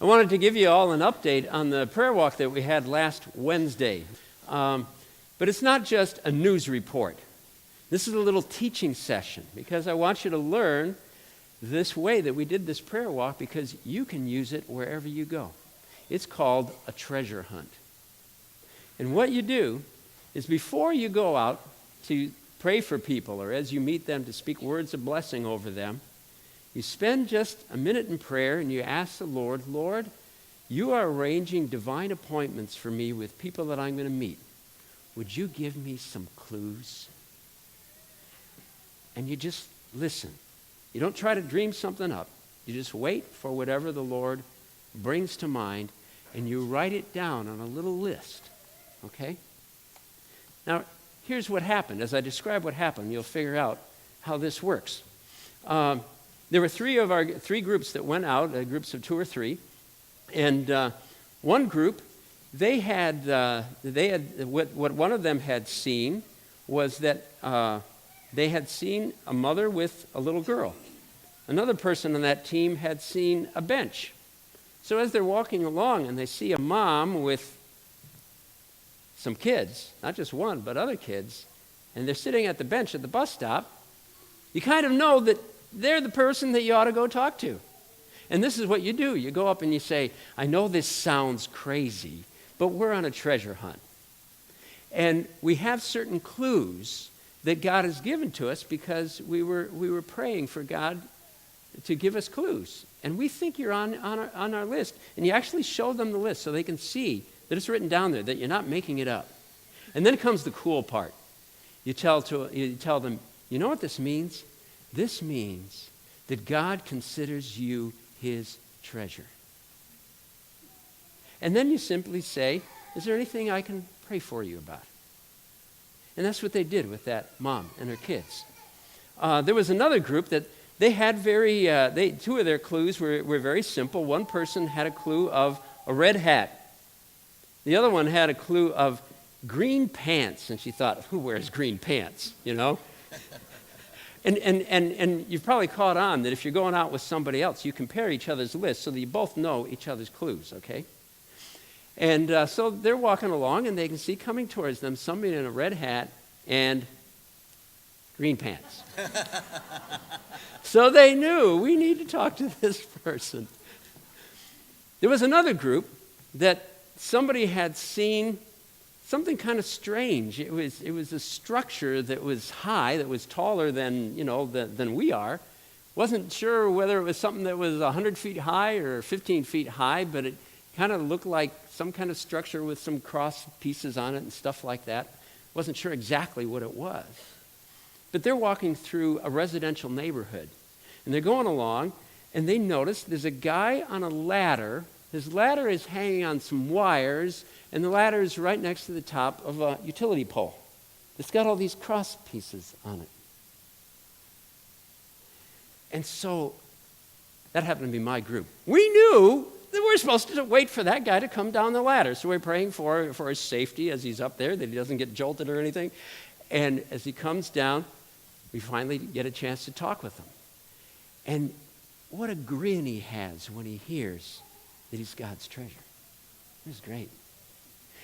I wanted to give you all an update on the prayer walk that we had last Wednesday. But it's not just a news report. This is a little teaching session because I want you to learn this way that we did this prayer walk because you can use it wherever you go. It's called a treasure hunt. And what you do is before you go out to pray for people or as you meet them to speak words of blessing over them, you spend just a minute in prayer and you ask the Lord, Lord, you are arranging divine appointments for me with people that I'm going to meet. Would you give me some clues? And you just listen. You don't try to dream something up. You just wait for whatever the Lord brings to mind and you write it down on a little list. Okay? Now, here's what happened. As I describe what happened, you'll figure out how this works. There were three groups that went out, groups of 2 or 3, and one group, they had what one of them had seen was that they had seen a mother with a little girl. Another person on that team had seen a bench. So as they're walking along and they see a mom with some kids, not just one, but other kids, and they're sitting at the bench at the bus stop, you kind of know that they're the person that you ought to go talk to. And this is what you do. You go up and you say, I know this sounds crazy, but we're on a treasure hunt. And we have certain clues that God has given to us because we were praying for God to give us clues. And we think you're on our list. And you actually show them the list so they can see that it's written down there, that you're not making it up. And then comes the cool part. You tell them, you know what this means? This means that God considers you his treasure. And then you simply say, is there anything I can pray for you about? And that's what they did with that mom and her kids. There was another group that they had two of their clues were very simple. One person had a clue of a red hat. The other one had a clue of green pants. And she thought, who wears green pants, you know? And you've probably caught on that if you're going out with somebody else, you compare each other's lists so that you both know each other's clues, okay? And so they're walking along, and they can see coming towards them somebody in a red hat and green pants. So they knew, we need to talk to this person. There was another group that somebody had seen something kind of strange. It was a structure that was high, that was taller than we are. Wasn't sure whether it was something that was 100 feet high or 15 feet high, but it kind of looked like some kind of structure with some cross pieces on it and stuff like that. Wasn't sure exactly what it was. But they're walking through a residential neighborhood, and they're going along, and they notice there's a guy on a ladder. His ladder is hanging on some wires, and the ladder is right next to the top of a utility pole. It's got all these cross pieces on it. And so that happened to be my group. We knew that we're supposed to wait for that guy to come down the ladder. So we're praying for his safety as he's up there, that he doesn't get jolted or anything. And as he comes down, we finally get a chance to talk with him. And what a grin he has when he hears that he's God's treasure. It was great.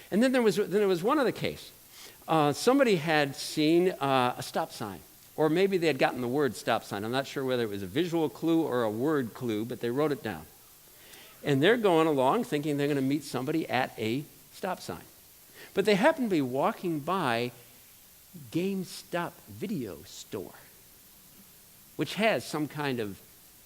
And then there was one other case. Somebody had seen a stop sign, or maybe they had gotten the word stop sign. I'm not sure whether it was a visual clue or a word clue, but they wrote it down. And they're going along thinking they're going to meet somebody at a stop sign. But they happen to be walking by GameStop video store, which has some kind of,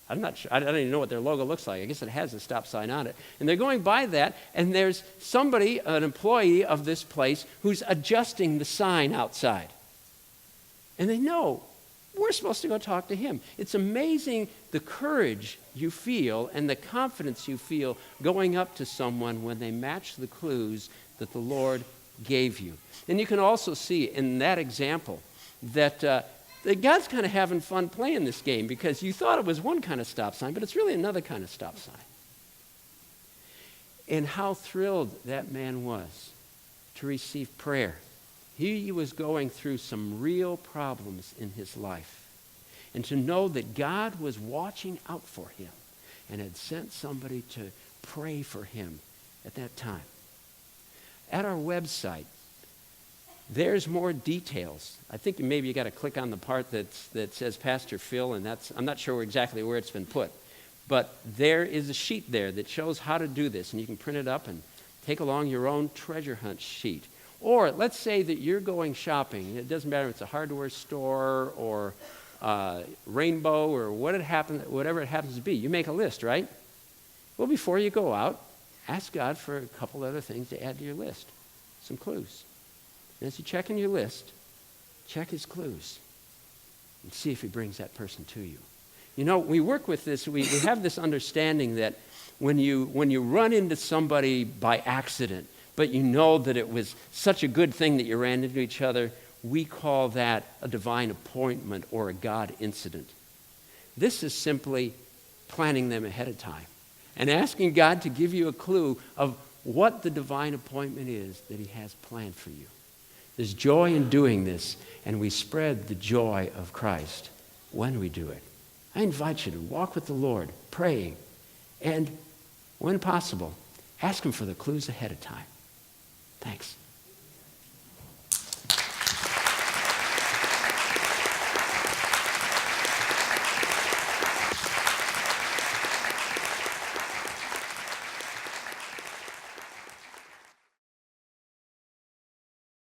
I'm not sure, I don't even know what their logo looks like. I guess it has a stop sign on it. And they're going by that, and there's somebody, an employee of this place, who's adjusting the sign outside. And they know, we're supposed to go talk to him. It's amazing the courage you feel and the confidence you feel going up to someone when they match the clues that the Lord gave you. And you can also see in that example that God's kind of having fun playing this game because you thought it was one kind of stop sign, but it's really another kind of stop sign. And how thrilled that man was to receive prayer. He was going through some real problems in his life. And to know that God was watching out for him and had sent somebody to pray for him at that time. At our website, there's more details. I think maybe you got to click on the part that says Pastor Phil, and I'm not sure exactly where it's been put. But there is a sheet there that shows how to do this, and you can print it up and take along your own treasure hunt sheet. Or let's say that you're going shopping. It doesn't matter if it's a hardware store or Rainbow or whatever it happens to be. You make a list, right? Well, before you go out, ask God for a couple other things to add to your list, some clues. And as you check in your list, check his clues and see if he brings that person to you. You know, we work with this. We have this understanding that when you run into somebody by accident, but you know that it was such a good thing that you ran into each other, we call that a divine appointment or a God incident. This is simply planning them ahead of time and asking God to give you a clue of what the divine appointment is that he has planned for you. There's joy in doing this, and we spread the joy of Christ when we do it. I invite you to walk with the Lord, praying, and when possible, ask him for the clues ahead of time. Thanks.